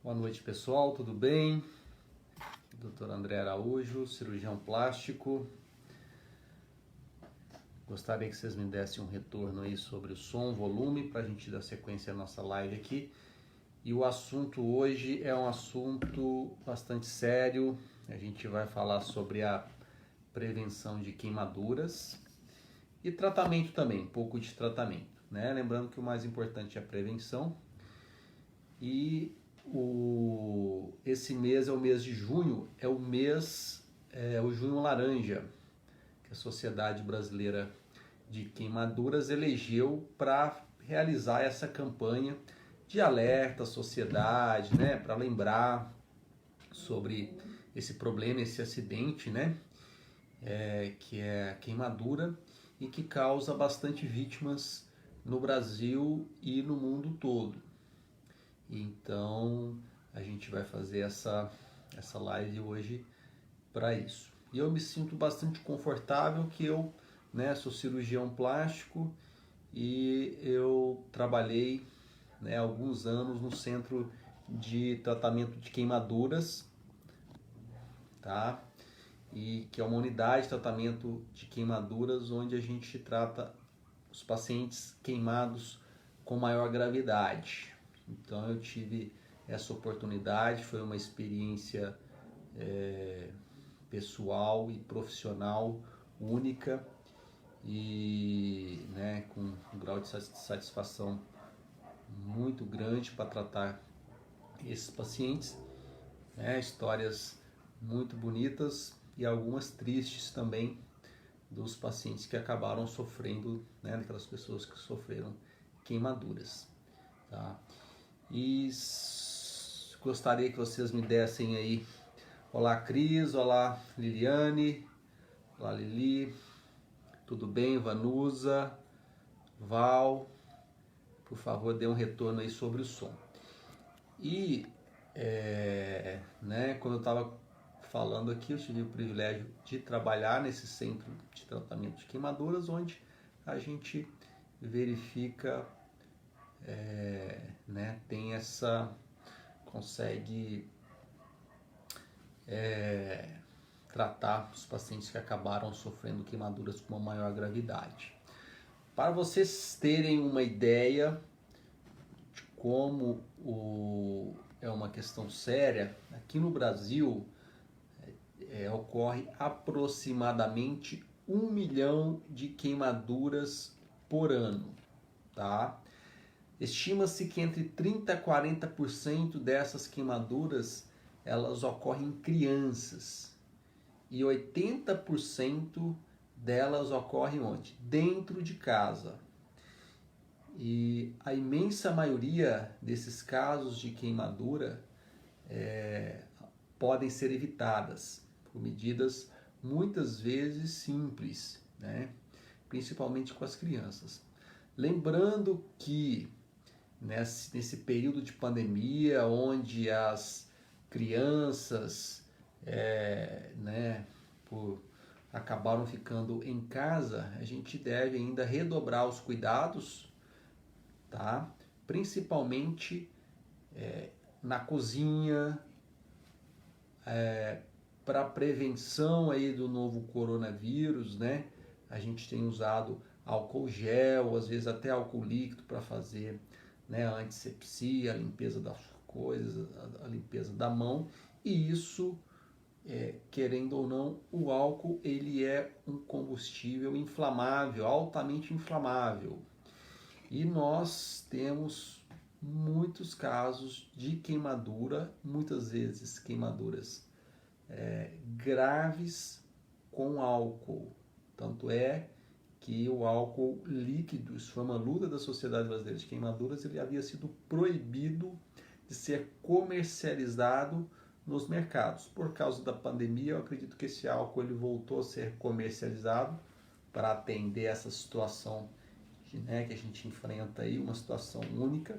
Boa noite, pessoal, tudo bem? Dr. André Araújo, cirurgião plástico. Gostaria que vocês me dessem um retorno aí sobre o som, volume, para a gente dar sequência à nossa live aqui. E o assunto hoje é um assunto bastante sério. A gente vai falar sobre a prevenção de queimaduras e tratamento também, um pouco de tratamento, né? Lembrando que o mais importante é a prevenção. E esse mês é o mês de junho, é o junho laranja, que a Sociedade Brasileira de Queimaduras elegeu para realizar essa campanha de alerta à sociedade, né, para lembrar sobre esse problema, esse acidente, né, que é a queimadura e que causa bastante vítimas no Brasil e no mundo todo. Então a gente vai fazer essa live hoje para isso. E eu me sinto bastante confortável que eu, né, sou cirurgião plástico e eu trabalhei, né, alguns anos no centro de tratamento de queimaduras, tá? E que é uma unidade de tratamento de queimaduras onde a gente trata os pacientes queimados com maior gravidade. Então eu tive essa oportunidade, foi uma experiência pessoal e profissional única e, né, com um grau de satisfação muito grande para tratar esses pacientes, né, histórias muito bonitas e algumas tristes também dos pacientes que acabaram sofrendo, né, daquelas pessoas que sofreram queimaduras, tá? E gostaria que vocês me dessem aí, olá Cris, olá Liliane, olá Lili, tudo bem, Vanusa, Val, por favor dê um retorno aí sobre o som. E, né, quando eu estava falando aqui, eu tive o privilégio de trabalhar nesse centro de tratamento de queimaduras, onde a gente verifica, né, tem consegue tratar os pacientes que acabaram sofrendo queimaduras com uma maior gravidade. Para vocês terem uma ideia de como é uma questão séria, aqui no Brasil ocorre aproximadamente 1 milhão de queimaduras por ano, tá? Estima-se que entre 30% a 40% dessas queimaduras elas ocorrem em crianças e 80% delas ocorrem onde? Dentro de casa. E a imensa maioria desses casos de queimadura podem ser evitadas por medidas muitas vezes simples, né? Principalmente com as crianças. Lembrando que nesse período de pandemia, onde as crianças né, acabaram ficando em casa, a gente deve ainda redobrar os cuidados, tá? Principalmente na cozinha, para prevenção aí do novo coronavírus, né? A gente tem usado álcool gel, às vezes até álcool líquido para fazer, né, a antisepsia, a limpeza das coisas, a limpeza da mão. E isso, querendo ou não, o álcool ele é um combustível inflamável, altamente inflamável. E nós temos muitos casos de queimadura, muitas vezes queimaduras graves com álcool. Tanto é que o álcool líquido, isso foi uma luta da Sociedade Brasileira de Queimaduras, ele havia sido proibido de ser comercializado nos mercados. Por causa da pandemia, eu acredito que esse álcool ele voltou a ser comercializado para atender essa situação, né, que a gente enfrenta aí, uma situação única,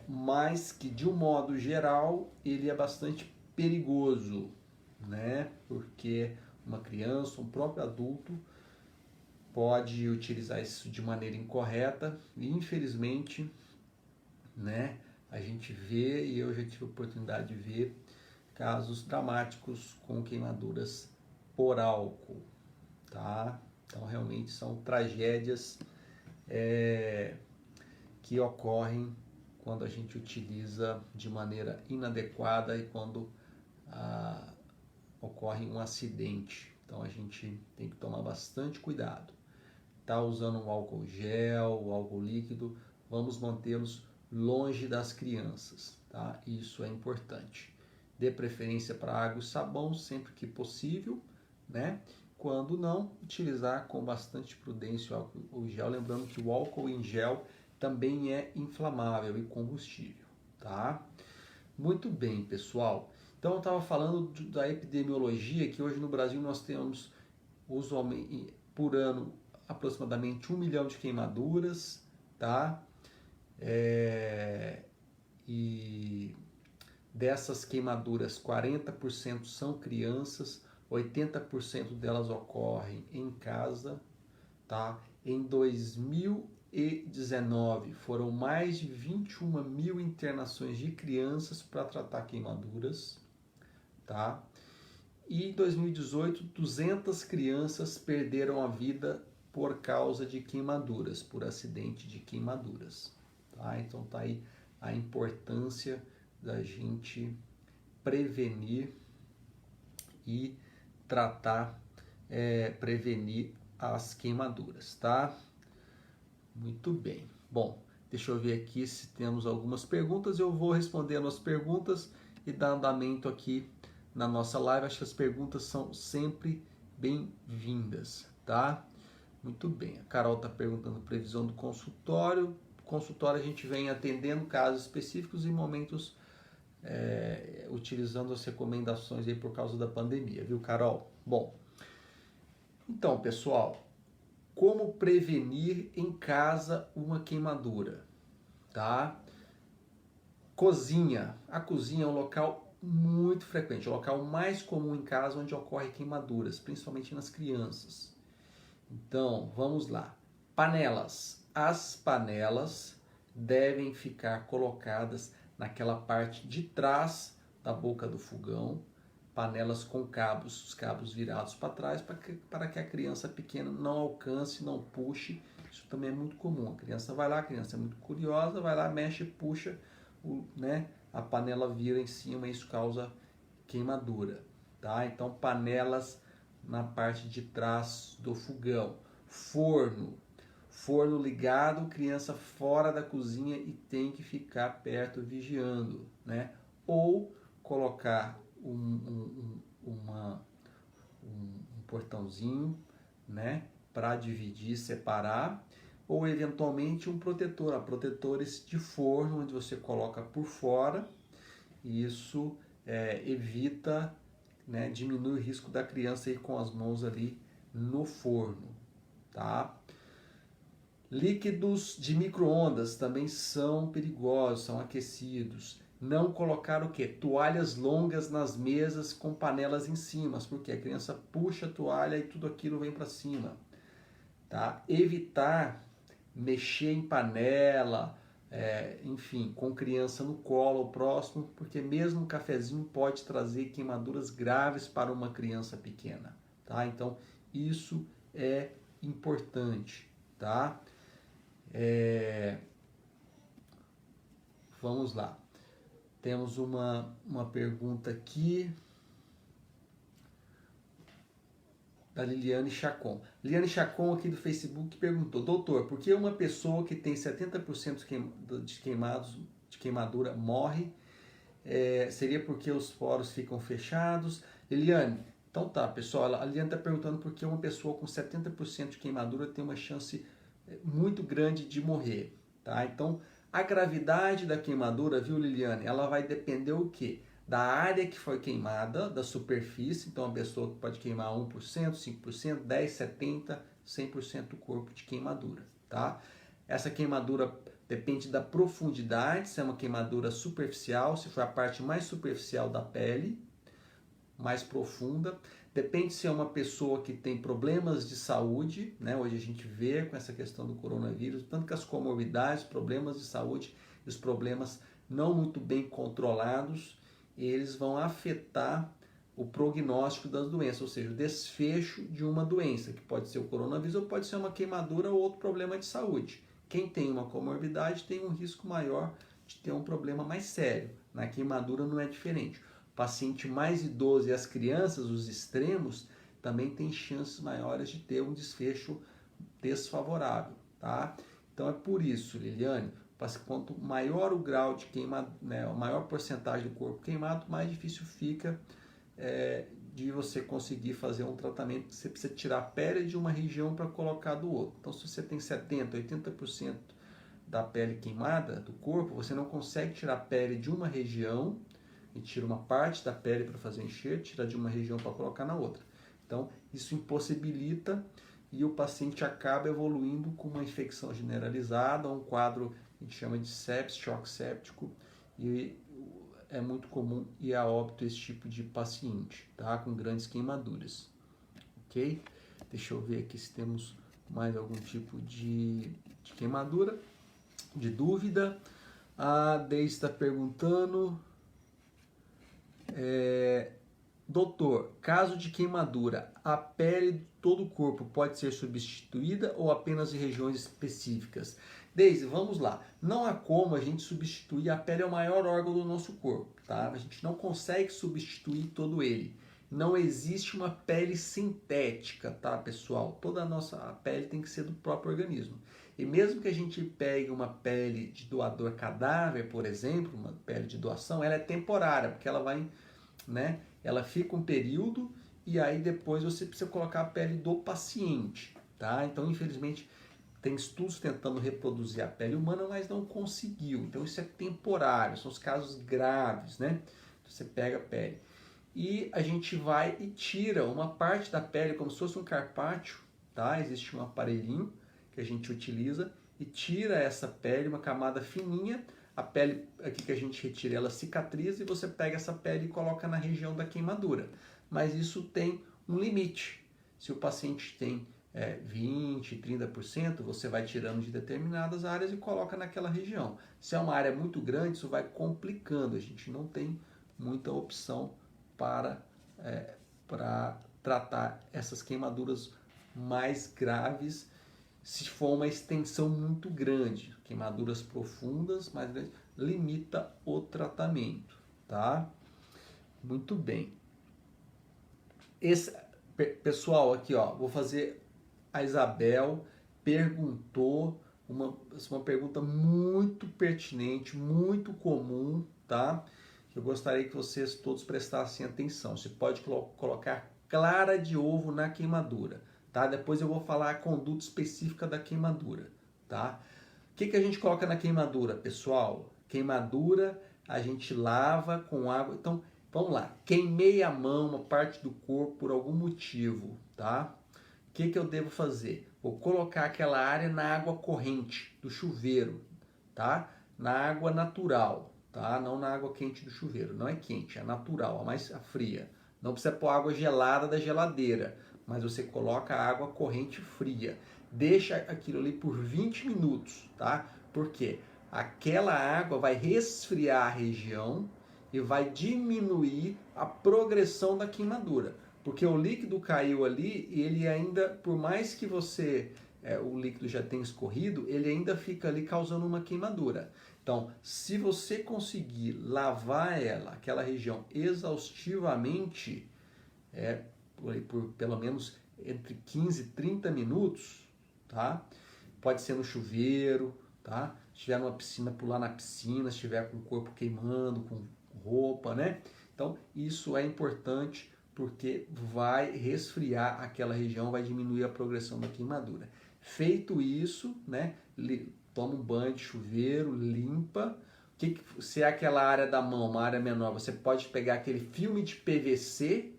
mas que de um modo geral ele é bastante perigoso, né, porque uma criança, um próprio adulto pode utilizar isso de maneira incorreta e infelizmente, né, a gente vê, e eu já tive a oportunidade de ver, casos dramáticos com queimaduras por álcool, tá? Então, realmente são tragédias que ocorrem quando a gente utiliza de maneira inadequada e quando ocorre um acidente. Então, a gente tem que tomar bastante cuidado. Tá usando um álcool gel, um álcool líquido, vamos mantê-los longe das crianças, tá? Isso é importante. Dê preferência para água e sabão sempre que possível, né? Quando não, utilizar com bastante prudência o álcool gel, lembrando que o álcool em gel também é inflamável e combustível, tá? Muito bem, pessoal. Então eu estava falando da epidemiologia, que hoje no Brasil nós temos usualmente por ano aproximadamente 1 milhão de queimaduras, tá? E dessas queimaduras, 40% são crianças, 80% delas ocorrem em casa, tá? Em 2019 foram mais de 21 mil internações de crianças para tratar queimaduras, tá? E em 2018, 200 crianças perderam a vida por causa de queimaduras, por acidente de queimaduras, tá? Então tá aí a importância da gente prevenir e tratar, prevenir as queimaduras, tá? Muito bem. Bom, deixa eu ver aqui se temos algumas perguntas. Eu vou respondendo as perguntas e dar andamento aqui na nossa live. Acho que as perguntas são sempre bem-vindas, tá? Muito bem. A Carol está perguntando previsão do consultório. Consultório a gente vem atendendo casos específicos em momentos utilizando as recomendações aí por causa da pandemia, viu, Carol? Bom, então, pessoal, como prevenir em casa uma queimadura, tá? Cozinha. A cozinha é um local muito frequente, é o local mais comum em casa onde ocorre queimaduras, principalmente nas crianças. Então, vamos lá. Panelas. As panelas devem ficar colocadas naquela parte de trás da boca do fogão, panelas com cabos, os cabos virados para trás, para que a criança pequena não alcance, não puxe. Isso também é muito comum. A criança vai lá, a criança é muito curiosa, vai lá, mexe, puxa, a panela vira em cima e isso causa queimadura, tá? Então, panelas na parte de trás do fogão. Forno ligado, criança fora da cozinha e tem que ficar perto vigiando, né? Ou colocar um portãozinho, né? Para dividir, separar, ou eventualmente um protetor, protetores de forno, onde você coloca por fora, e isso evita, né, diminui o risco da criança ir com as mãos ali no forno, tá? Líquidos de micro-ondas também são perigosos, são aquecidos. Não colocar o quê? Toalhas longas nas mesas com panelas em cima, porque a criança puxa a toalha e tudo aquilo vem para cima, tá? Evitar mexer em panela, enfim, com criança no colo ou próximo, porque mesmo um cafezinho pode trazer queimaduras graves para uma criança pequena, tá? Então, isso é importante, tá? Vamos lá. Temos uma pergunta aqui da Liliane Chacon. Liliane Chacon aqui do Facebook perguntou: doutor, por que uma pessoa que tem 70% de queimadura morre? Seria porque os poros ficam fechados? Liliane, então tá, pessoal, a Liliane está perguntando por que uma pessoa com 70% de queimadura tem uma chance muito grande de morrer, tá? Então, a gravidade da queimadura, viu, Liliane, ela vai depender o quê? Da área que foi queimada, da superfície. Então, a pessoa pode queimar 1%, 5%, 10%, 70%, 100% do corpo de queimadura, tá? Essa queimadura depende da profundidade, se é uma queimadura superficial, se for a parte mais superficial da pele, mais profunda. Depende se é uma pessoa que tem problemas de saúde, né? Hoje a gente vê com essa questão do coronavírus, tanto que as comorbidades, problemas de saúde e os problemas não muito bem controlados, eles vão afetar o prognóstico das doenças, ou seja, o desfecho de uma doença, que pode ser o coronavírus ou pode ser uma queimadura ou outro problema de saúde. Quem tem uma comorbidade tem um risco maior de ter um problema mais sério. Na queimadura não é diferente. O paciente mais idoso e as crianças, os extremos, também têm chances maiores de ter um desfecho desfavorável, tá? Então é por isso, Liliane, quanto maior o grau de queimado, né, a maior porcentagem do corpo queimado, mais difícil fica de você conseguir fazer um tratamento. Você precisa tirar a pele de uma região para colocar do outro. Então, se você tem 70%, 80% da pele queimada do corpo, você não consegue tirar a pele de uma região e tira uma parte da pele para fazer enxerto, tira de uma região para colocar na outra. Então, isso impossibilita e o paciente acaba evoluindo com uma infecção generalizada, um quadro que a gente chama de sepsis, choque séptico, e é muito comum ir a óbito esse tipo de paciente, tá? Com grandes queimaduras, ok? Deixa eu ver aqui se temos mais algum tipo de queimadura, de dúvida. A Deise está perguntando, doutor, caso de queimadura, a pele de todo o corpo pode ser substituída ou apenas em regiões específicas? Deise, vamos lá. Não há como a gente substituir, a pele é o maior órgão do nosso corpo, tá? A gente não consegue substituir todo ele. Não existe uma pele sintética, tá, pessoal? Toda a nossa pele tem que ser do próprio organismo. E mesmo que a gente pegue uma pele de doador cadáver, por exemplo, uma pele de doação, ela é temporária, porque ela vai, né? Ela fica um período e aí depois você precisa colocar a pele do paciente, tá? Então, infelizmente, tem estudos tentando reproduzir a pele humana, mas não conseguiu. Então, isso é temporário, são os casos graves, né? Você pega a pele. E a gente vai e tira uma parte da pele, como se fosse um carpaccio, tá? Existe um aparelhinho que a gente utiliza e tira essa pele, uma camada fininha. A pele aqui que a gente retira, ela cicatriza e você pega essa pele e coloca na região da queimadura. Mas isso tem um limite. Se o paciente tem 20%, 30%, você vai tirando de determinadas áreas e coloca naquela região. Se é uma área muito grande, isso vai complicando. A gente não tem muita opção para tratar essas queimaduras mais graves se for uma extensão muito grande. Queimaduras profundas, mais grandes, limita o tratamento, tá? Muito bem. Pessoal, aqui ó, vou fazer. A Isabel perguntou uma pergunta muito pertinente, muito comum, tá? Eu gostaria que vocês todos prestassem atenção. Você pode colocar clara de ovo na queimadura, tá? Depois eu vou falar a conduta específica da queimadura, tá? O que a gente coloca na queimadura, pessoal? Queimadura a gente lava com água. Então, vamos lá. Queimei a mão, uma parte do corpo por algum motivo, tá? O que eu devo fazer? Vou colocar aquela área na água corrente do chuveiro, tá? Na água natural, tá? Não na água quente do chuveiro. Não é quente, é natural, a fria. Não precisa pôr água gelada da geladeira, mas você coloca a água corrente fria. Deixa aquilo ali por 20 minutos, tá? Por quê? Aquela água vai resfriar a região e vai diminuir a progressão da queimadura. Porque o líquido caiu ali e ele ainda, por mais que o líquido já tenha escorrido, ele ainda fica ali causando uma queimadura. Então, se você conseguir lavar aquela região exaustivamente, por pelo menos entre 15 e 30 minutos, tá? Pode ser no chuveiro, tá? Se estiver numa piscina, pular na piscina, se estiver com o corpo queimando, com roupa, né? Então, isso é importante porque vai resfriar aquela região, vai diminuir a progressão da queimadura. Feito isso, né, toma um banho de chuveiro, limpa. Se é aquela área da mão, uma área menor, você pode pegar aquele filme de PVC,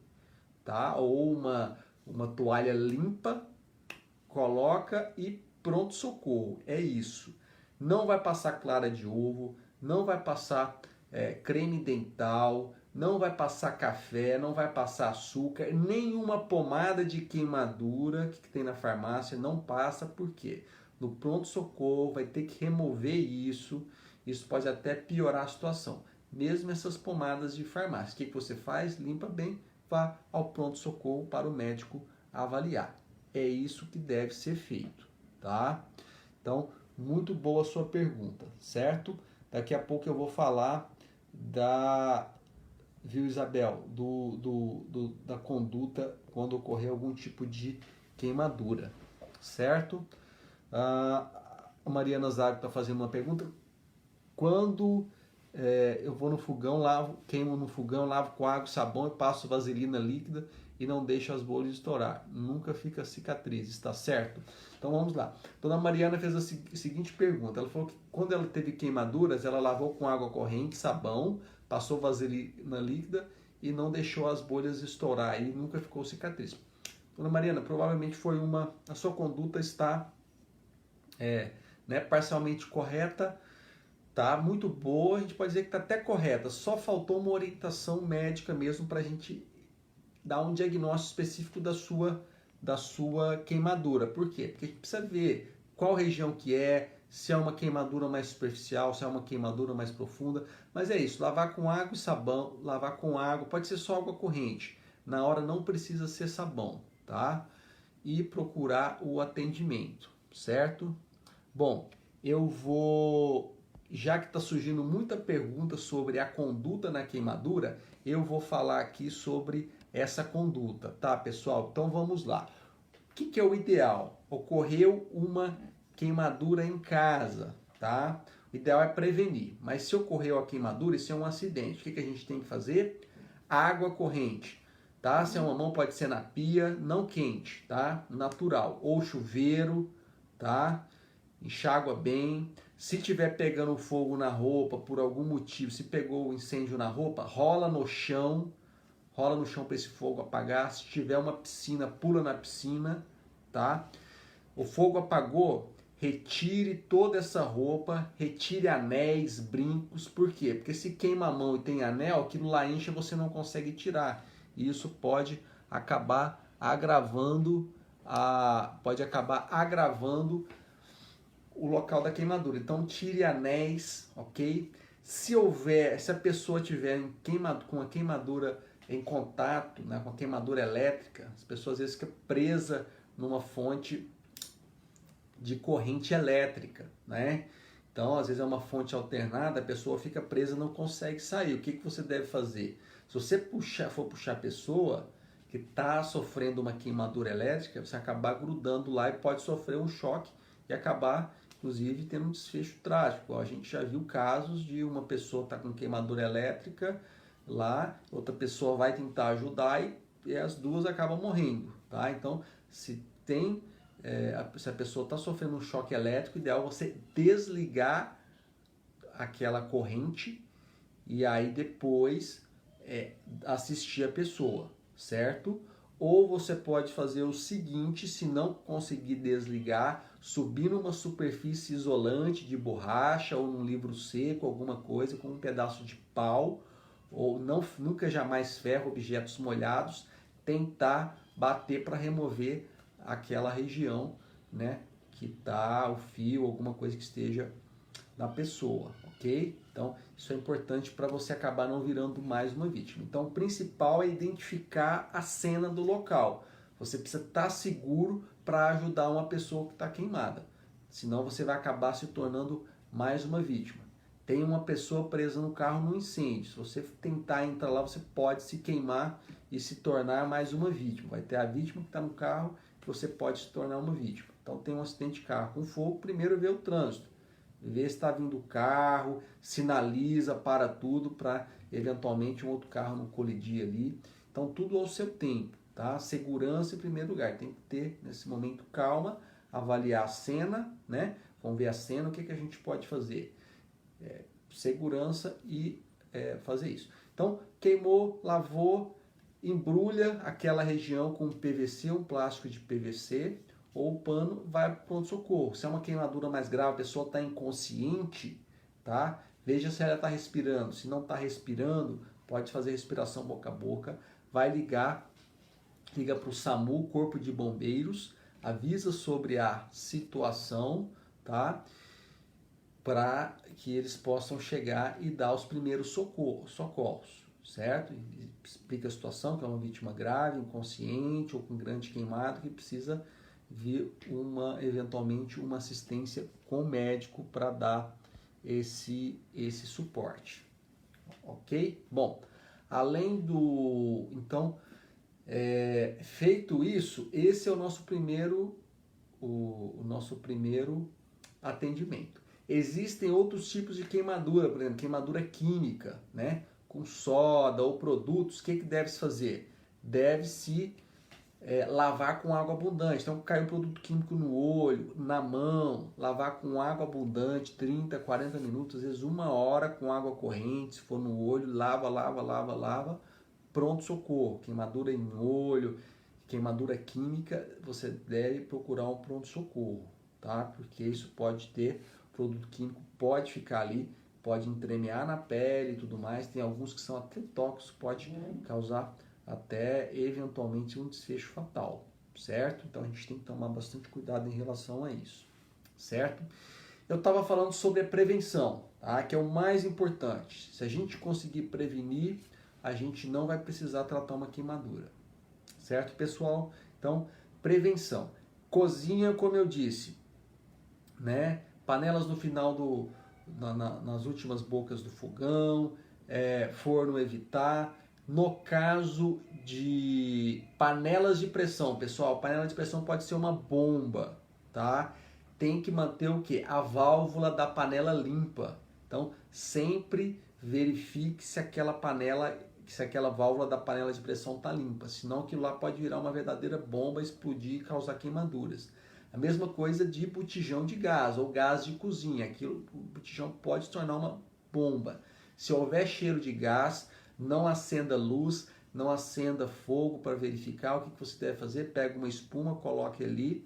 tá? Ou uma toalha limpa, coloca e pronto socorro. É isso. Não vai passar clara de ovo, não vai passar creme dental, não vai passar café, não vai passar açúcar, nenhuma pomada de queimadura que tem na farmácia não passa, por quê? No pronto-socorro vai ter que remover isso isso pode até piorar a situação. Mesmo essas pomadas de farmácia, o que você faz? Limpa bem, vá ao pronto-socorro para o médico avaliar. É isso que deve ser feito, tá? Então, muito boa a sua pergunta, certo? Daqui a pouco eu vou falar viu, Isabel, da conduta quando ocorrer algum tipo de queimadura, certo? A Mariana Zago está fazendo uma pergunta. Quando eu vou no fogão, queimo no fogão, lavo com água e sabão e passo vaselina líquida e não deixo as bolhas estourar. Nunca fica cicatriz, está certo? Então vamos lá. Dona Mariana fez a seguinte pergunta. Ela falou que quando ela teve queimaduras, ela lavou com água corrente, sabão, passou vaselina líquida e não deixou as bolhas estourar e nunca ficou cicatriz. Dona Mariana, provavelmente a sua conduta está parcialmente correta, tá? Muito boa, a gente pode dizer que está até correta, só faltou uma orientação médica mesmo para a gente dar um diagnóstico específico da sua queimadura. Por quê? Porque a gente precisa ver qual região que se é uma queimadura mais superficial, se é uma queimadura mais profunda, mas é isso, lavar com água e sabão, lavar com água, pode ser só água corrente, na hora não precisa ser sabão, tá? E procurar o atendimento, certo? Bom, já que está surgindo muita pergunta sobre a conduta na queimadura, eu vou falar aqui sobre essa conduta, tá, pessoal? Então vamos lá. O que é o ideal? Ocorreu uma queimadura em casa, tá? O ideal é prevenir, mas se ocorreu a queimadura, isso é um acidente. O que a gente tem que fazer? Água corrente, tá? Se é uma mão, pode ser na pia, não quente, tá? Natural, ou chuveiro, tá? Enxágua bem. Se tiver pegando fogo na roupa por algum motivo, se pegou o incêndio na roupa, rola no chão para esse fogo apagar. Se tiver uma piscina, pula na piscina, tá? O fogo apagou, retire toda essa roupa, retire anéis, brincos. Por quê? Porque se queima a mão e tem anel, aquilo lá incha, você não consegue tirar. E isso pode acabar agravando o local da queimadura. Então tire anéis, ok? Se a pessoa tiver com a queimadura em contato, né, com a queimadura elétrica, as pessoas às vezes ficam presas numa fonte de corrente elétrica, né? Então, às vezes é uma fonte alternada, a pessoa fica presa, não consegue sair. O que você deve fazer? Se você for puxar a pessoa que está sofrendo uma queimadura elétrica, você acabar grudando lá e pode sofrer um choque e acabar, inclusive, tendo um desfecho trágico. A gente já viu casos de uma pessoa estar com queimadura elétrica lá, outra pessoa vai tentar ajudar e as duas acabam morrendo, tá? Então, se a pessoa está sofrendo um choque elétrico, o ideal é você desligar aquela corrente e aí depois assistir a pessoa, certo? Ou você pode fazer o seguinte, se não conseguir desligar, subir numa superfície isolante de borracha ou num livro seco, alguma coisa, com um pedaço de pau, ou nunca jamais ferro, objetos molhados, tentar bater para remover aquela região, né, que está o fio, alguma coisa que esteja na pessoa, ok? Então, isso é importante para você acabar não virando mais uma vítima. Então, o principal é identificar a cena do local. Você precisa estar seguro para ajudar uma pessoa que está queimada. Senão, você vai acabar se tornando mais uma vítima. Tem uma pessoa presa no carro no incêndio. Se você tentar entrar lá, você pode se queimar e se tornar mais uma vítima. Vai ter a vítima que está no carro, que você pode se tornar uma vítima. Então, tem um acidente de carro com fogo, primeiro vê o trânsito. Vê se está vindo o carro, sinaliza, para tudo, para eventualmente um outro carro não colidir ali. Então, tudo ao seu tempo, tá? Segurança em primeiro lugar. Tem que ter, nesse momento, calma, avaliar a cena, né? Vamos ver a cena, o que a gente pode fazer. Segurança e fazer isso. Então, queimou, lavou, embrulha aquela região com PVC, um plástico de PVC, ou o pano, vai para o pronto-socorro. Se é uma queimadura mais grave, a pessoa está inconsciente, tá? Veja se ela está respirando. Se não está respirando, pode fazer respiração boca a boca. Liga para o SAMU, Corpo de Bombeiros, avisa sobre a situação, tá? para que eles possam chegar e dar os primeiros socorros, certo? Explica a situação, que é uma vítima grave, inconsciente ou com grande queimado, que precisa vir eventualmente uma assistência com o médico para dar esse suporte, ok? Bom, além do... Então, feito isso, esse é o nosso primeiro atendimento. Existem outros tipos de queimadura, por exemplo, queimadura química, né? Com soda ou produtos. O que deve-se fazer? Deve-se lavar com água abundante. Então, caiu um produto químico no olho, na mão, lavar com água abundante, 30, 40 minutos, às vezes 1 hora com água corrente, se for no olho, lava, pronto socorro. Queimadura em olho, queimadura química, você deve procurar um pronto socorro, tá? Porque isso pode ter, produto químico pode ficar ali, pode entremear na pele e tudo mais, tem alguns que são até tóxicos, pode causar até eventualmente um desfecho fatal, certo? Então a gente tem que tomar bastante cuidado em relação a isso, certo? Eu estava falando sobre a prevenção, tá? Que é o mais importante. Se a gente conseguir prevenir, a gente não vai precisar tratar uma queimadura, certo, pessoal? Então, prevenção. Cozinha, como eu disse, né? Panelas no final nas últimas bocas do fogão, forno evitar. No caso de panelas de pressão, pessoal, panela de pressão pode ser uma bomba, tá? Tem que manter o quê? A válvula da panela limpa. Então, sempre verifique se aquela válvula da panela de pressão está limpa, senão aquilo lá pode virar uma verdadeira bomba, explodir e causar queimaduras. A mesma coisa de botijão de gás ou gás de cozinha, o botijão pode se tornar uma bomba. Se houver cheiro de gás, não acenda luz, não acenda fogo para verificar. O que você deve fazer? Pega uma espuma, coloque ali,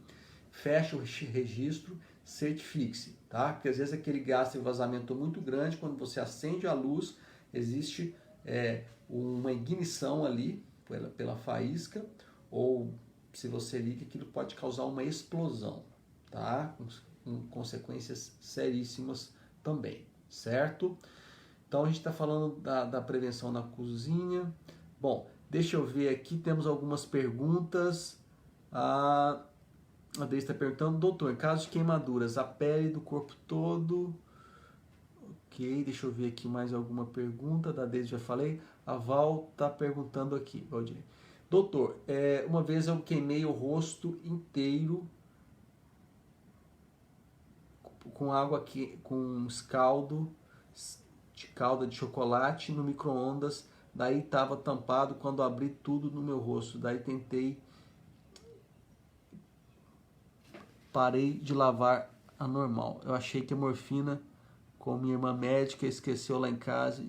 fecha o registro, certifique-se, tá? Porque às vezes aquele gás tem um vazamento muito grande, quando você acende a luz, existe uma ignição ali pela faísca, ou se você liga, aquilo pode causar uma explosão, tá? Com consequências seríssimas também, certo? Então a gente está falando da prevenção na cozinha. Bom, deixa eu ver aqui, temos algumas perguntas. A Deise está perguntando, doutor, em caso de queimaduras, a pele do corpo todo... Ok, deixa eu ver aqui mais alguma pergunta. Da Deise já falei. A Val está perguntando aqui, Valdir. Doutor, uma vez eu queimei o rosto inteiro com água aqui, com calda de chocolate no micro-ondas, daí estava tampado quando abri tudo no meu rosto, daí parei de lavar a normal. Eu achei que a morfina com minha irmã médica esqueceu lá em casa.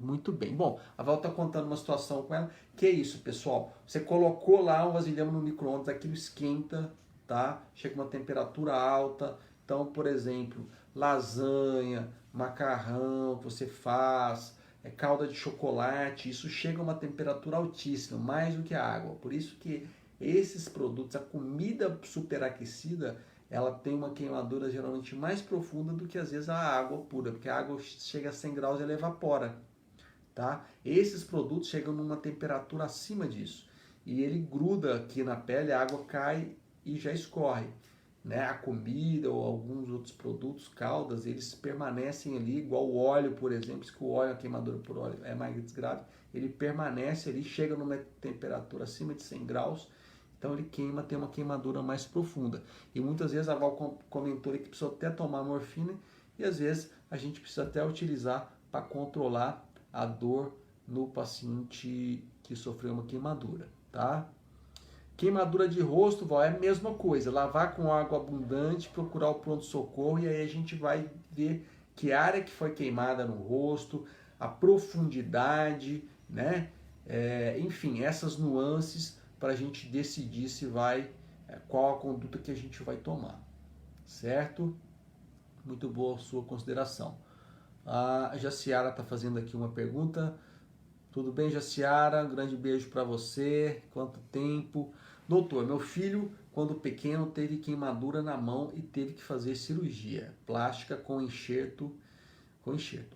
Muito bem. Bom, a Val está contando uma situação com ela. Que é isso, pessoal? Você colocou lá um vasilhame no micro-ondas, aquilo esquenta, tá? Chega uma temperatura alta. Então, por exemplo, lasanha, macarrão que você faz, calda de chocolate, isso chega a uma temperatura altíssima, mais do que a água. Por isso que esses produtos, a comida superaquecida, ela tem uma queimadura geralmente mais profunda do que às vezes a água pura, porque a água chega a 100 graus e ela evapora, tá? Esses produtos chegam numa temperatura acima disso e ele gruda aqui na pele, a água cai e já escorre, né? A comida ou alguns outros produtos, caldas, eles permanecem ali, igual o óleo, por exemplo, que o óleo, a queimadura por óleo é mais grave, ele permanece ali, chega numa temperatura acima de 100 graus, então ele queima, tem uma queimadura mais profunda. E muitas vezes a Val comentou que precisa até tomar morfina e às vezes a gente precisa até utilizar para controlar a dor no paciente que sofreu uma queimadura, tá? Queimadura de rosto, Val, é a mesma coisa. Lavar com água abundante, procurar o pronto-socorro e aí a gente vai ver que área que foi queimada no rosto, a profundidade, né? Enfim, essas nuances para a gente decidir se qual a conduta que a gente vai tomar, certo? Muito boa a sua consideração. A Jaciara está fazendo aqui uma pergunta. Tudo bem, Jaciara? Um grande beijo para você. Quanto tempo? Doutor, meu filho, quando pequeno, teve queimadura na mão e teve que fazer cirurgia plástica com enxerto.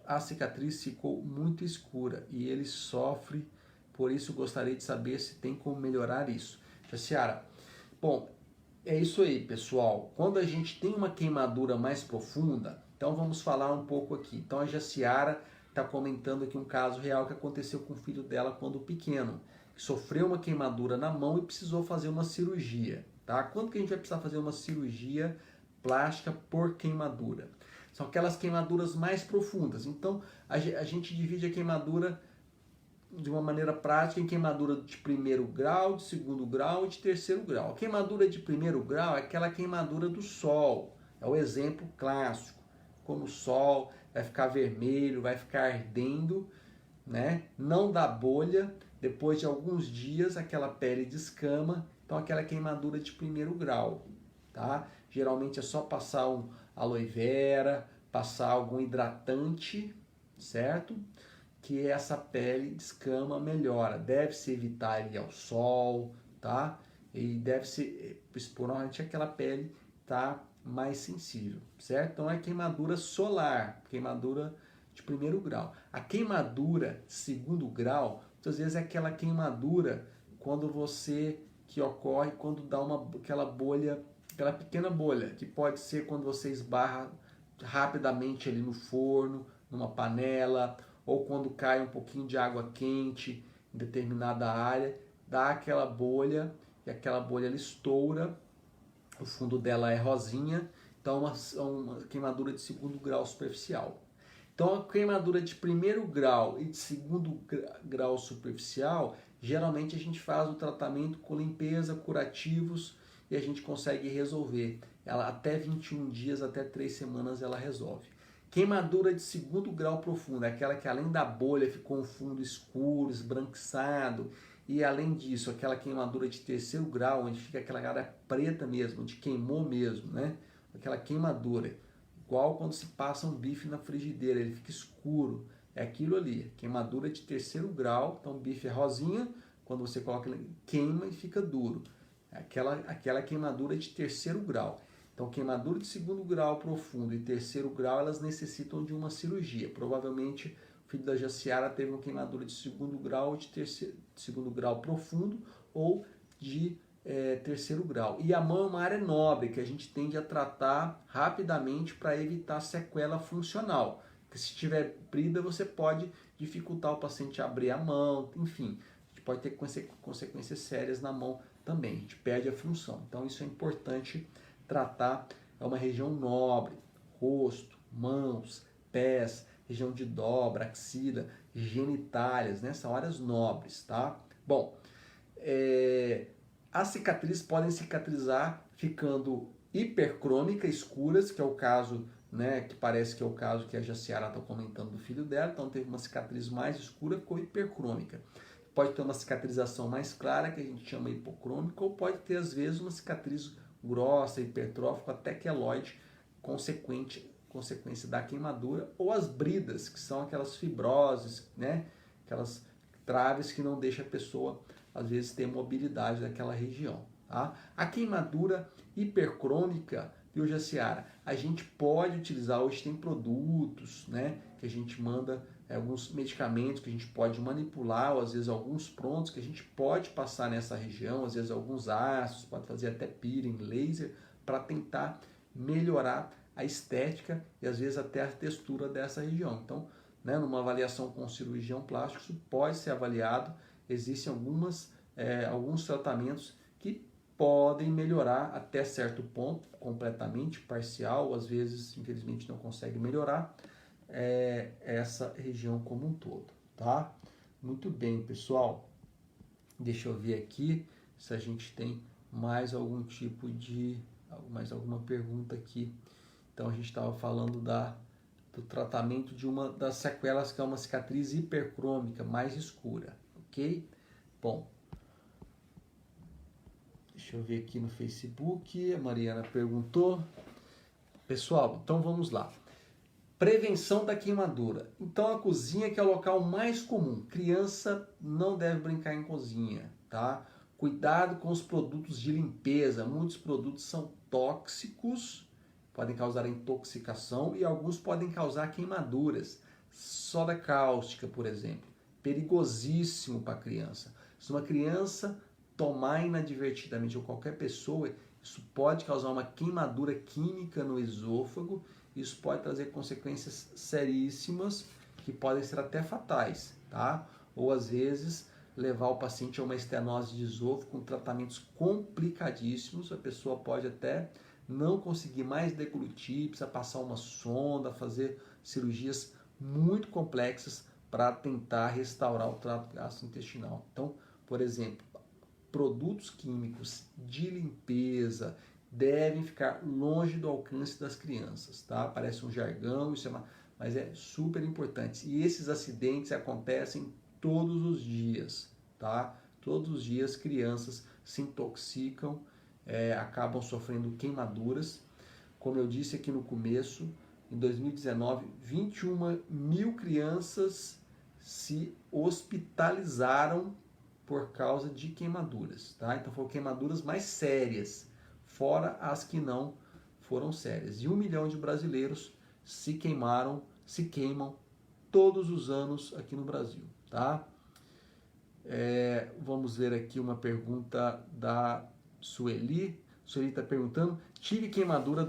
A cicatriz ficou muito escura e ele sofre, por isso gostaria de saber se tem como melhorar isso. Jaciara, bom, é isso aí, pessoal. Quando a gente tem uma queimadura mais profunda, então vamos falar um pouco aqui. Então a Jaciara está comentando aqui um caso real que aconteceu com o filho dela quando pequeno, que sofreu uma queimadura na mão e precisou fazer uma cirurgia. Tá? Quando que a gente vai precisar fazer uma cirurgia plástica por queimadura? São aquelas queimaduras mais profundas. Então, a gente divide a queimadura de uma maneira prática em queimadura de primeiro grau, de segundo grau e de terceiro grau. A queimadura de primeiro grau é aquela queimadura do sol. É o exemplo clássico. Como o sol vai ficar vermelho, vai ficar ardendo, né? Não dá bolha. Depois de alguns dias, aquela pele descama. Então, aquela queimadura de primeiro grau. Tá? Geralmente é só passar um aloe vera, passar algum hidratante, certo? Que essa pele descama, melhora. Deve-se evitar ir ao sol, tá? E deve-se, normalmente aquela pele tá mais sensível, certo? Então é queimadura solar, queimadura de primeiro grau. A queimadura de segundo grau, muitas vezes é aquela queimadura que ocorre quando dá aquela bolha, aquela pequena bolha, que pode ser quando você esbarra rapidamente ali no forno, numa panela, ou quando cai um pouquinho de água quente em determinada área, dá aquela bolha, e aquela bolha ela estoura, o fundo dela é rosinha, então é uma queimadura de segundo grau superficial. Então a queimadura de primeiro grau e de segundo grau superficial, geralmente a gente faz o tratamento com limpeza, curativos, e a gente consegue resolver. Ela até 21 dias, até 3 semanas ela resolve. Queimadura de segundo grau profundo, é aquela que além da bolha ficou um fundo escuro, esbranquiçado, e além disso, aquela queimadura de terceiro grau, onde fica aquela área preta mesmo, onde queimou mesmo, né? Aquela queimadura, igual quando se passa um bife na frigideira, ele fica escuro, é aquilo ali, queimadura de terceiro grau, então o bife é rosinha, quando você coloca ele queima e fica duro. Aquela queimadura de terceiro grau. Então, queimadura de segundo grau profundo e terceiro grau, elas necessitam de uma cirurgia. Provavelmente, o filho da Jaciara teve uma queimadura de segundo grau, de segundo grau profundo ou de terceiro grau. E a mão é uma área nobre que a gente tende a tratar rapidamente para evitar sequela funcional. Porque se estiver brida, você pode dificultar o paciente a abrir a mão, enfim, a gente pode ter consequências sérias na mão também, a gente perde a função. Então isso é importante tratar, é uma região nobre, rosto, mãos, pés, região de dobra, axila, genitálias, né? São áreas nobres, tá? Bom, as cicatrizes podem cicatrizar ficando hipercrômica, escuras, que é o caso, né, que parece que é o caso que a Jaciara está comentando do filho dela, então teve uma cicatriz mais escura, ficou hipercrômica. Pode ter uma cicatrização mais clara, que a gente chama hipocrômica, ou pode ter, às vezes, uma cicatriz grossa, hipertrófica, até queloide, consequência da queimadura, ou as bridas, que são aquelas fibroses, né? Aquelas traves que não deixam a pessoa, às vezes, ter mobilidade daquela região. Tá? A queimadura hipercrômica, viu, Jaciara? A gente pode utilizar, hoje tem produtos, né, que a gente manda, alguns medicamentos que a gente pode manipular, ou às vezes alguns prontos que a gente pode passar nessa região, às vezes alguns ácidos, pode fazer até peeling, laser, para tentar melhorar a estética e às vezes até a textura dessa região. Então, né, numa avaliação com cirurgião plástico, isso pode ser avaliado. Existem alguns tratamentos que podem melhorar até certo ponto, completamente, parcial, ou às vezes, infelizmente, não consegue melhorar essa região como um todo, tá? Muito bem, pessoal. Deixa eu ver aqui se a gente tem mais algum tipo de... mais alguma pergunta aqui. Então, a gente estava falando do tratamento de uma das sequelas, que é uma cicatriz hipercrômica, mais escura, ok? Bom, deixa eu ver aqui no Facebook, a Mariana perguntou. Pessoal, então vamos lá. Prevenção da queimadura. Então a cozinha que é o local mais comum. Criança não deve brincar em cozinha, tá? Cuidado com os produtos de limpeza. Muitos produtos são tóxicos, podem causar intoxicação e alguns podem causar queimaduras. Soda cáustica, por exemplo, perigosíssimo para a criança. Se uma criança tomar inadvertidamente, ou qualquer pessoa, isso pode causar uma queimadura química no esôfago. Isso pode trazer consequências seríssimas que podem ser até fatais, tá? Ou às vezes levar o paciente a uma estenose de esôfago com tratamentos complicadíssimos. A pessoa pode até não conseguir mais deglutir, precisa passar uma sonda, fazer cirurgias muito complexas para tentar restaurar o trato gastrointestinal. Então, por exemplo, produtos químicos de limpeza devem ficar longe do alcance das crianças, tá? Parece um jargão, mas é super importante. E esses acidentes acontecem todos os dias, tá? Todos os dias crianças se intoxicam, acabam sofrendo queimaduras. Como eu disse aqui no começo, em 2019, 21 mil crianças se hospitalizaram por causa de queimaduras, tá? Então foram queimaduras mais sérias, fora as que não foram sérias. E 1 milhão de brasileiros se queimam todos os anos aqui no Brasil, tá? Vamos ver aqui uma pergunta da Sueli. Sueli está perguntando: tive queimadura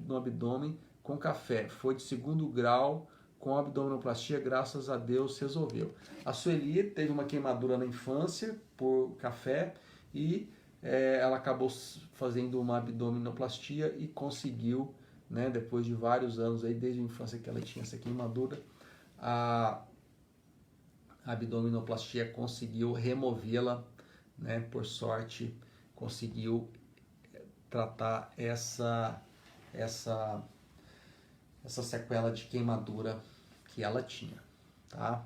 no abdômen com café, foi de 2º grau, com abdominoplastia, graças a Deus resolveu. A Sueli teve uma queimadura na infância por café e ela acabou fazendo uma abdominoplastia e conseguiu, né, depois de vários anos, aí, desde a infância que ela tinha essa queimadura, a abdominoplastia conseguiu removê-la, né, por sorte, conseguiu tratar essa sequela de queimadura que ela tinha, tá?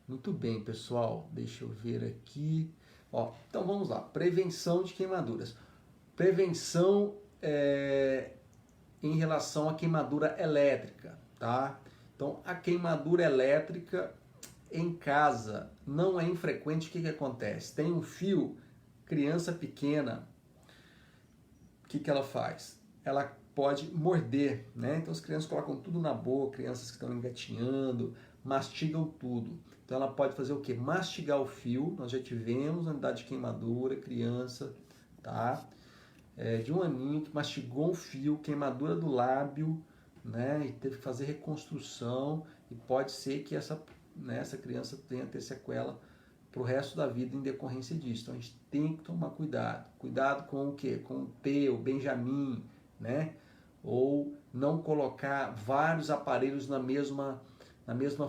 Muito bem, pessoal, deixa eu ver aqui. Então vamos lá, prevenção de queimaduras. Prevenção em relação à queimadura elétrica, tá? Então a queimadura elétrica em casa não é infrequente. O que acontece? Tem um fio, criança pequena, o que ela faz? Ela pode morder, né? Então as crianças colocam tudo na boca, crianças que estão engatinhando, mastigam tudo. Então ela pode fazer o quê? Mastigar o fio. Nós já tivemos unidade de queimadura, criança, tá? De 1 aninho que mastigou um fio, queimadura do lábio, né? E teve que fazer reconstrução e pode ser que essa criança tenha a ter sequela para o resto da vida em decorrência disso. Então a gente tem que tomar cuidado. Cuidado com o quê? Com o T, o Benjamin, né? Ou não colocar vários aparelhos na mesma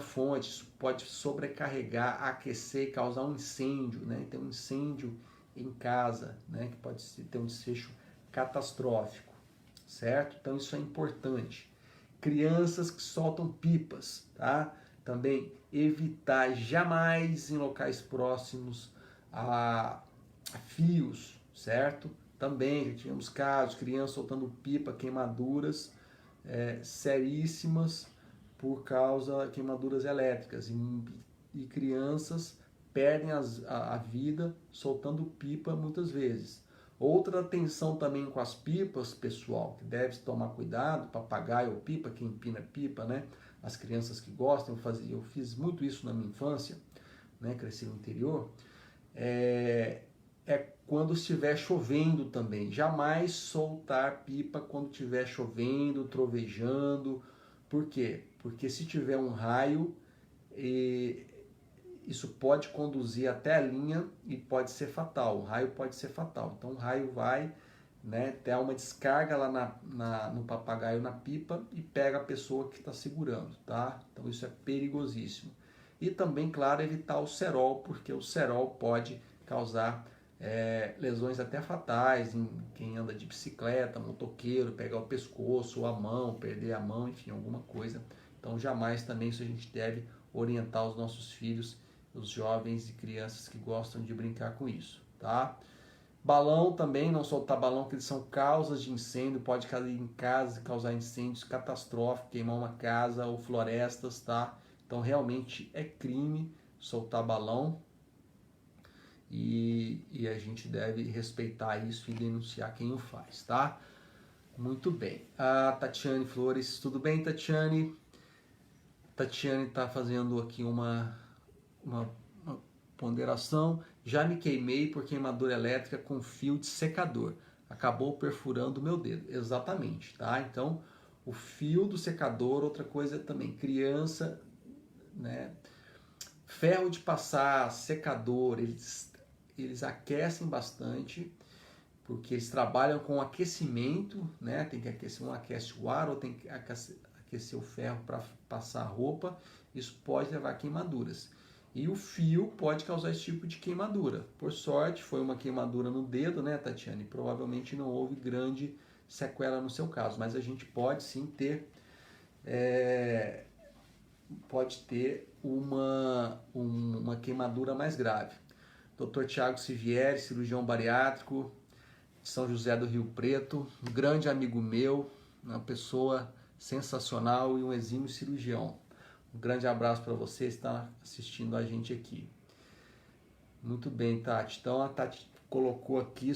fonte. Isso pode sobrecarregar, aquecer e causar um incêndio, né? Tem um incêndio em casa, né? Que pode ter um desfecho catastrófico, certo? Então isso é importante. Crianças que soltam pipas, tá? Também evitar jamais em locais próximos a fios, certo? Também já tivemos casos, crianças soltando pipa, queimaduras seríssimas por causa de queimaduras elétricas. E crianças perdem a vida soltando pipa muitas vezes. Outra atenção também com as pipas, pessoal, que deve tomar cuidado, papagaio ou pipa, quem empina pipa, né? As crianças que gostam, eu fiz muito isso na minha infância, né? Cresci no interior. Quando estiver chovendo também. Jamais soltar pipa quando estiver chovendo, trovejando. Por quê? Porque se tiver um raio, isso pode conduzir até a linha e pode ser fatal. O raio pode ser fatal. Então o raio vai, né, ter uma descarga lá no papagaio, na pipa, e pega a pessoa que está segurando, tá? Então isso é perigosíssimo. E também, claro, evitar o cerol, porque o cerol pode causar lesões até fatais em quem anda de bicicleta, motoqueiro, pegar o pescoço ou a mão, perder a mão, enfim, alguma coisa. Então jamais também isso a gente deve orientar os nossos filhos, os jovens e crianças que gostam de brincar com isso, tá? Balão também, não soltar balão, porque eles são causas de incêndio, pode cair em casa, causar incêndios catastróficos, queimar uma casa ou florestas, tá? Então realmente é crime soltar balão. e a gente deve respeitar isso e denunciar quem o faz, tá? Muito bem. A Tatiane Flores, tudo bem, Tatiane? Tatiane está fazendo aqui uma ponderação. Já me queimei por queimadura elétrica com fio de secador. Acabou perfurando o meu dedo. Exatamente, tá? Então, o fio do secador, outra coisa também, criança, né? Ferro de passar, secador, eles aquecem bastante, porque eles trabalham com aquecimento, né? Tem que aquecer, um aquece o ar ou tem que aquecer o ferro para passar a roupa. Isso pode levar a queimaduras. E o fio pode causar esse tipo de queimadura. Por sorte, foi uma queimadura no dedo, né, Tatiane? Provavelmente não houve grande sequela no seu caso, mas a gente pode sim ter uma queimadura mais grave. Dr. Tiago Sivieri, cirurgião bariátrico de São José do Rio Preto, um grande amigo meu, uma pessoa sensacional e um exímio cirurgião. Um grande abraço para você que está assistindo a gente aqui. Muito bem, Tati. Então a Tati colocou aqui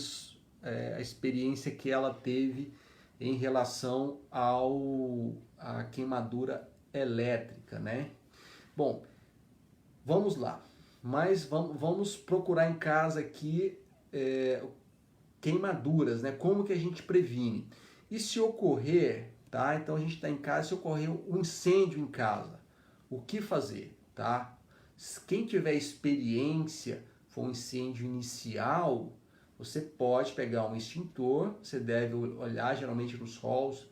a experiência que ela teve em relação à queimadura elétrica, né? Bom, vamos lá. Mas vamos procurar em casa aqui queimaduras, né? Como que a gente previne? E se ocorrer, tá? Então a gente está em casa, se ocorrer um incêndio em casa, o que fazer, tá? Quem tiver experiência, for um incêndio inicial, você pode pegar um extintor, você deve olhar geralmente nos halls,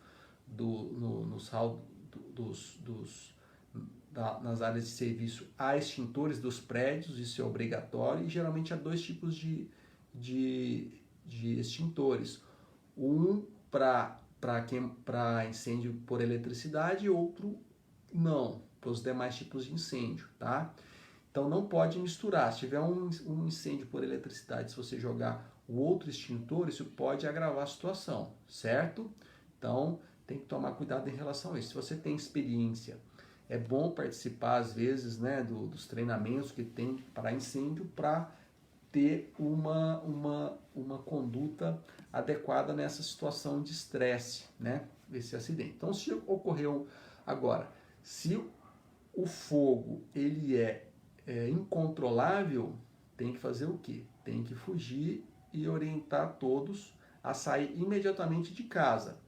nas áreas de serviço, há extintores dos prédios, isso é obrigatório, e geralmente há dois tipos de extintores. Um para incêndio por eletricidade e outro não, para os demais tipos de incêndio, tá? Então não pode misturar. Se tiver um incêndio por eletricidade, se você jogar o outro extintor, isso pode agravar a situação, certo? Então tem que tomar cuidado em relação a isso. Se você tem experiência, é bom participar às vezes, né, dos treinamentos que tem para incêndio, para ter uma conduta adequada nessa situação de estresse, né, esse acidente. Então, se ocorreu agora, se o fogo ele é incontrolável, tem que fazer o quê? Tem que fugir e orientar todos a sair imediatamente de casa,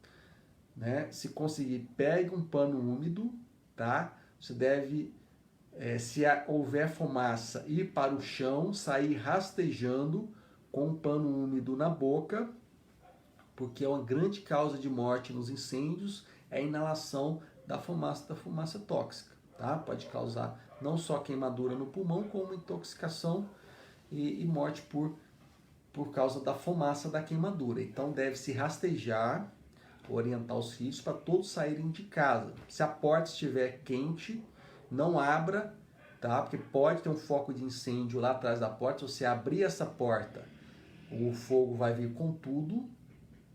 né? Se conseguir, pegue um pano úmido, tá? Você deve, se houver fumaça, ir para o chão, sair rastejando com um pano úmido na boca, porque é uma grande causa de morte nos incêndios, é a inalação da fumaça tóxica, tá? Pode causar não só queimadura no pulmão, como intoxicação e morte por causa da fumaça da queimadura. Então deve-se rastejar, orientar os filhos para todos saírem de casa. Se a porta estiver quente, não abra, tá? Porque pode ter um foco de incêndio lá atrás da porta. Se você abrir essa porta, o fogo vai vir com tudo,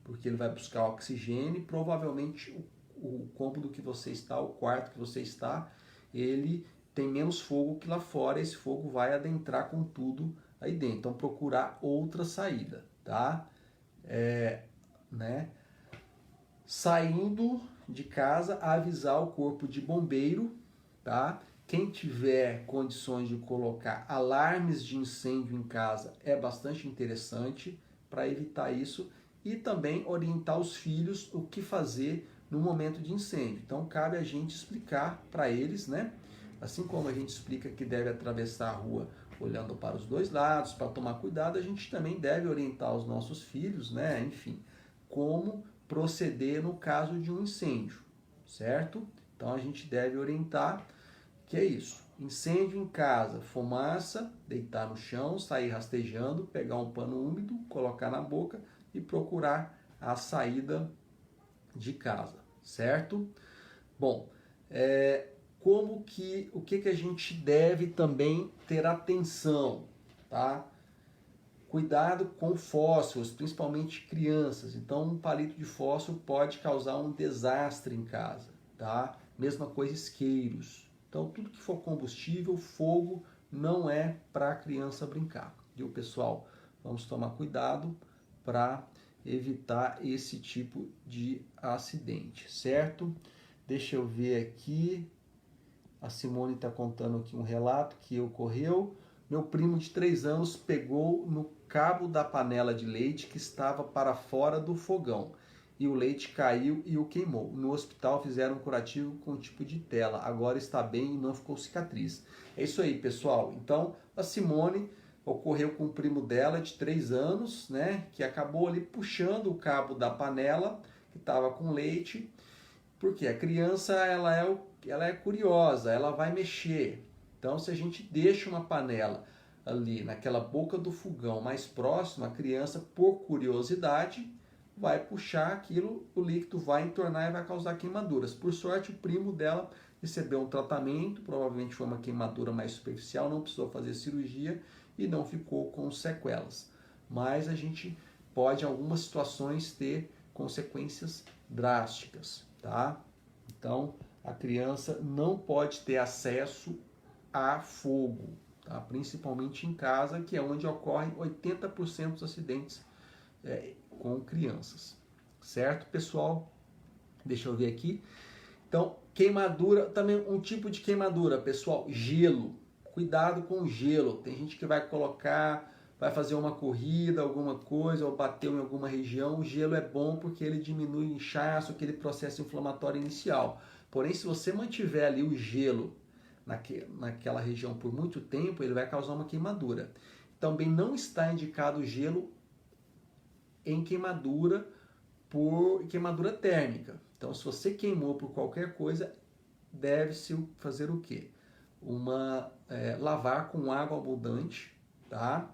porque ele vai buscar oxigênio e provavelmente o cômodo que você está, o quarto que você está, ele tem menos fogo que lá fora, esse fogo vai adentrar com tudo aí dentro. Então procurar outra saída, tá? Né? Saindo de casa, avisar o corpo de bombeiro, tá? Quem tiver condições de colocar alarmes de incêndio em casa é bastante interessante para evitar isso e também orientar os filhos o que fazer no momento de incêndio. Então cabe a gente explicar para eles, né? Assim como a gente explica que deve atravessar a rua olhando para os dois lados, para tomar cuidado, a gente também deve orientar os nossos filhos, né? Enfim, como proceder no caso de um incêndio, certo? Então a gente deve orientar que é isso. Incêndio em casa, fumaça, deitar no chão, sair rastejando, pegar um pano úmido, colocar na boca e procurar a saída de casa, certo? Bom, o que a gente deve também ter atenção, tá? Cuidado com fósforos, principalmente crianças. Então, um palito de fósforo pode causar um desastre em casa, tá? Mesma coisa isqueiros. Então, tudo que for combustível, fogo, não é para a criança brincar, viu, pessoal? Vamos tomar cuidado para evitar esse tipo de acidente, certo? Deixa eu ver aqui. A Simone está contando aqui um relato que ocorreu. Meu primo de 3 anos pegou no cabo da panela de leite que estava para fora do fogão e o leite caiu e o queimou. No hospital fizeram um curativo com um tipo de tela. Agora está bem e não ficou cicatriz. É isso aí, pessoal. Então, a Simone ocorreu com o primo dela de 3 anos, né, que acabou ali puxando o cabo da panela que estava com leite, porque a criança ela é curiosa, ela vai mexer. Então, se a gente deixa uma panela ali naquela boca do fogão mais próxima, a criança, por curiosidade, vai puxar aquilo, o líquido vai entornar e vai causar queimaduras. Por sorte, o primo dela recebeu um tratamento, provavelmente foi uma queimadura mais superficial, não precisou fazer cirurgia e não ficou com sequelas. Mas a gente pode, em algumas situações, ter consequências drásticas, tá? Então, a criança não pode ter acesso a fogo, tá? Principalmente em casa, que é onde ocorrem 80% dos acidentes com crianças. Certo, pessoal? Deixa eu ver aqui. Então, queimadura, também um tipo de queimadura, pessoal, gelo. Cuidado com o gelo. Tem gente que vai colocar, vai fazer uma corrida, alguma coisa, ou bateu em alguma região. O gelo é bom porque ele diminui o inchaço, aquele processo inflamatório inicial. Porém, se você mantiver ali o gelo naquela região por muito tempo, ele vai causar uma queimadura. Também não está indicado o gelo em queimadura por queimadura térmica. Então, se você queimou por qualquer coisa, deve-se fazer o quê? Lavar com água abundante, tá?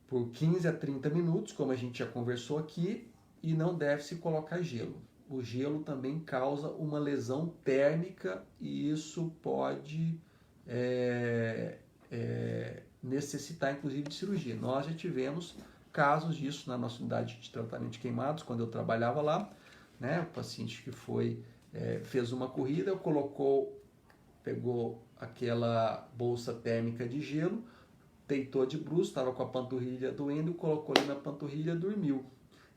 Por 15 a 30 minutos, como a gente já conversou aqui, e não deve-se colocar gelo. O gelo também causa uma lesão térmica e isso pode necessitar, inclusive, de cirurgia. Nós já tivemos casos disso na nossa unidade de tratamento de queimados, quando eu trabalhava lá, né? O paciente que fez uma corrida, pegou aquela bolsa térmica de gelo, deitou de bruços, estava com a panturrilha doendo, colocou ali na panturrilha e dormiu.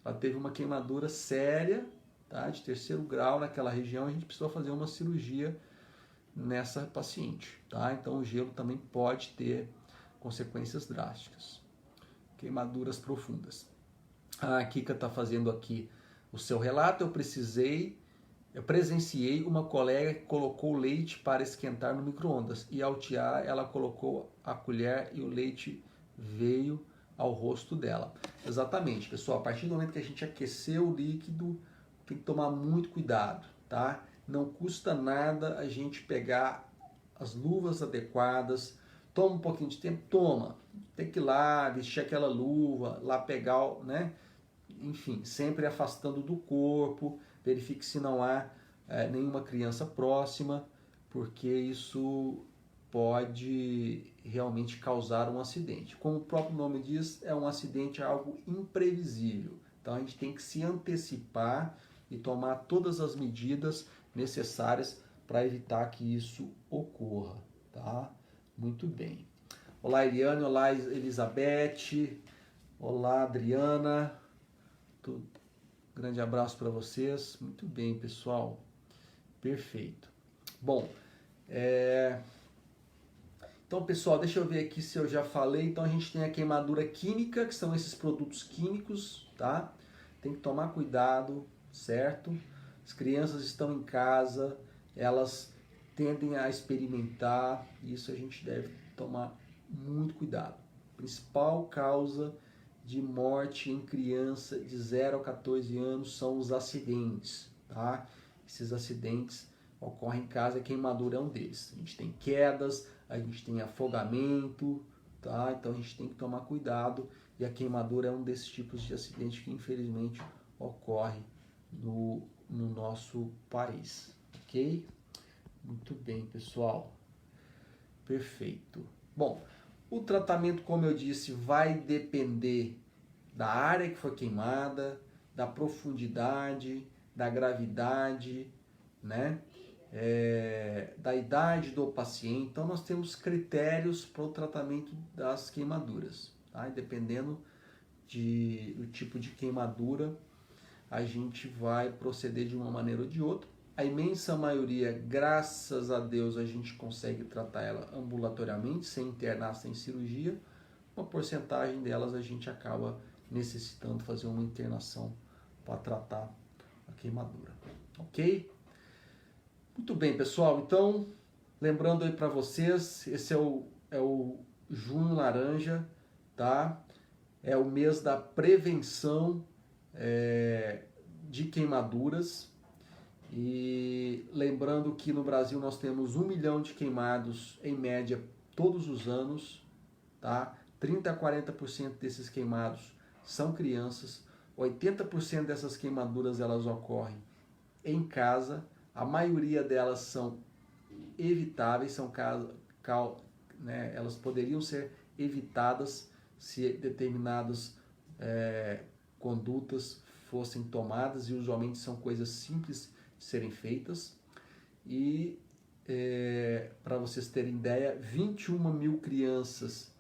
Ela teve uma queimadura séria, tá? De 3º grau naquela região, a gente precisou fazer uma cirurgia nessa paciente, tá? Então o gelo também pode ter consequências drásticas. Queimaduras profundas. A Kika está fazendo aqui o seu relato. Eu presenciei uma colega que colocou leite para esquentar no micro-ondas e ao tirar ela colocou a colher e o leite veio ao rosto dela. Exatamente, pessoal, a partir do momento que a gente aqueceu o líquido, tem que tomar muito cuidado, tá? Não custa nada a gente pegar as luvas adequadas. Toma um pouquinho de tempo? Toma. Tem que ir lá, vestir aquela luva, lá pegar, né? Enfim, sempre afastando do corpo. Verifique se não há nenhuma criança próxima, porque isso pode realmente causar um acidente. Como o próprio nome diz, é um acidente, é algo imprevisível. Então a gente tem que se antecipar e tomar todas as medidas necessárias para evitar que isso ocorra, tá? Muito bem. Olá, Eliane. Olá, Elizabeth. Olá, Adriana. Grande abraço para vocês. Muito bem, pessoal. Perfeito. Bom, então, pessoal, deixa eu ver aqui se eu já falei. Então, a gente tem a queimadura química, que são esses produtos químicos, tá? Tem que tomar cuidado, certo? As crianças estão em casa, elas tendem a experimentar, isso a gente deve tomar muito cuidado. Principal causa de morte em criança de 0 a 14 anos são os acidentes, tá? Esses acidentes ocorrem em casa, a queimadura é um deles. A gente tem quedas, a gente tem afogamento, tá? Então a gente tem que tomar cuidado e a queimadura é um desses tipos de acidente que infelizmente ocorre no nosso país, ok? Muito bem, pessoal. Perfeito. Bom, o tratamento, como eu disse, vai depender da área que foi queimada, da profundidade, da gravidade, né? da idade do paciente. Então nós temos critérios para o tratamento das queimaduras, tá? E dependendo do tipo de queimadura, a gente vai proceder de uma maneira ou de outra. A imensa maioria, graças a Deus, a gente consegue tratar ela ambulatoriamente, sem internar, sem cirurgia. Uma porcentagem delas a gente acaba necessitando fazer uma internação para tratar a queimadura, ok? Muito bem, pessoal. Então, lembrando aí para vocês, esse é o Junho Laranja, tá? É o mês da prevenção de queimaduras. E lembrando que no Brasil nós temos 1 milhão de queimados em média todos os anos, tá? 30 a 40% desses queimados são crianças, 80% dessas queimaduras elas ocorrem em casa, a maioria delas são evitáveis, elas poderiam ser evitadas se determinadas condutas fossem tomadas, e usualmente são coisas simples de serem feitas. E para vocês terem ideia, 21 mil crianças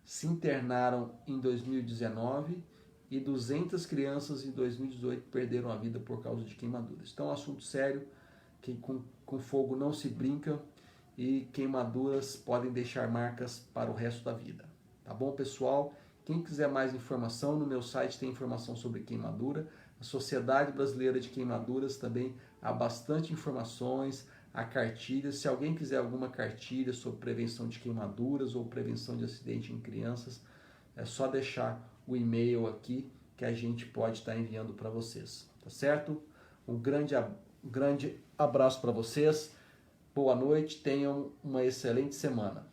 se internaram em 2019 e 200 crianças em 2018 perderam a vida por causa de queimaduras. Então é um assunto sério, que com fogo não se brinca, e queimaduras podem deixar marcas para o resto da vida. Tá bom, pessoal? Quem quiser mais informação, no meu site tem informação sobre queimadura. A Sociedade Brasileira de Queimaduras também há bastante informações, há cartilhas. Se alguém quiser alguma cartilha sobre prevenção de queimaduras ou prevenção de acidente em crianças, é só deixar o e-mail aqui que a gente pode estar enviando para vocês, tá certo? Um grande abraço para vocês, boa noite, tenham uma excelente semana.